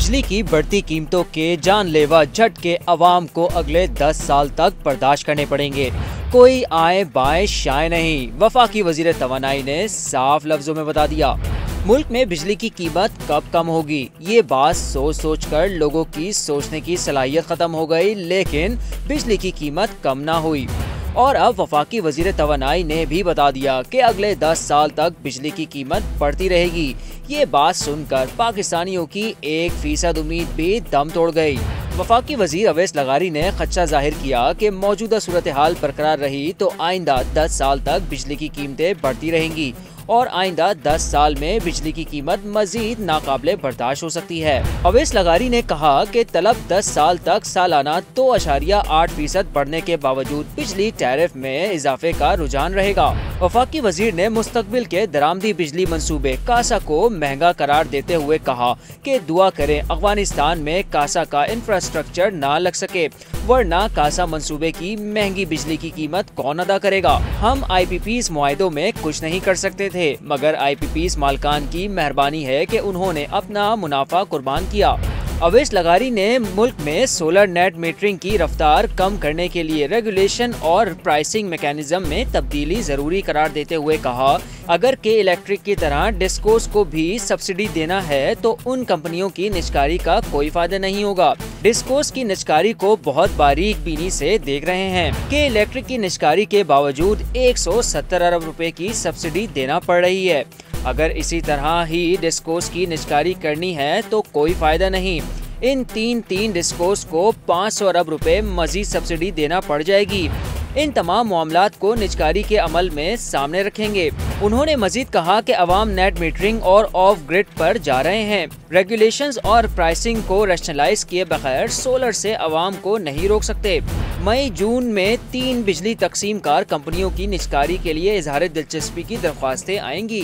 बिजली की बढ़ती कीमतों के जानलेवा झटके अवाम को अगले 10 साल तक बर्दाश्त करने पड़ेंगे। कोई आए बाएं शाए नहीं। वफाकी वजीर तवानाई ने साफ लफ्जों में बता दिया। मुल्क में बिजली की कीमत कब कम होगी, ये बात सोच कर लोगों की सोचने की सलाहियत खत्म हो गई, लेकिन बिजली की कीमत कम ना हुई। और अब वफाकी वजीर तवानाई ने भी बता दिया कि अगले 10 साल तक बिजली की कीमत बढ़ती रहेगी। ये बात सुनकर पाकिस्तानियों की 1% उम्मीद भी दम तोड़ गई। वफाकी वजीर अवैस लगारी ने खदशा जाहिर किया कि मौजूदा सूरत हाल बरकरार रही तो आइंदा 10 साल तक बिजली की कीमतें बढ़ती रहेंगी और आइंदा 10 साल में बिजली की कीमत मजीद नाकाबिले बर्दाश्त हो सकती है। अवैस लगारी ने कहा कि तलब 10 साल तक सालाना 2.8% बढ़ने के बावजूद बिजली टैरिफ में इजाफे का रुझान रहेगा। वफाकी वजीर ने मुस्तकबिल के दरामदी बिजली मंसूबे कासा को महंगा करार देते हुए कहा कि दुआ करें अफगानिस्तान में कासा का इंफ्रास्ट्रक्चर ना लग सके, वरना कासा मंसूबे की महंगी बिजली की कीमत कौन अदा करेगा। हम IPPs मुआहदों में कुछ नहीं कर सकते थे, मगर IPPs मालकान की मेहरबानी है कि उन्होंने अपना मुनाफा कुर्बान किया। अवैस लगारी ने मुल्क में सोलर नेट मीटरिंग की रफ्तार कम करने के लिए रेगुलेशन और प्राइसिंग मैकेनिज्म में तब्दीली जरूरी करार देते हुए कहा, अगर के इलेक्ट्रिक की तरह डिस्कोस को भी सब्सिडी देना है तो उन कंपनियों की निजकारी का कोई फायदा नहीं होगा। डिस्कोस की निजकारी को बहुत बारीक बीनी से देख रहे हैं कि इलेक्ट्रिक की निजकारी के बावजूद 170 अरब रुपए की सब्सिडी देना पड़ रही है। अगर इसी तरह ही डिस्कोस की निजकारी करनी है तो कोई फायदा नहीं। इन तीन डिस्कोस को 500 अरब रुपए मजीद सब्सिडी देना पड़ जाएगी। इन तमाम मामलात को निजकारी के अमल में सामने रखेंगे। उन्होंने मजीद कहा कि अवाम नेट मीटरिंग और ऑफ ग्रिड पर जा रहे हैं। रेगुलेशंस और प्राइसिंग को रैशनलाइज किए बगैर सोलर से अवाम को नहीं रोक सकते। मई जून में 3 बिजली तकसीम कार कंपनियों की निजकारी के लिए इजहार दिलचस्पी की दरख्वास्तें आएंगी।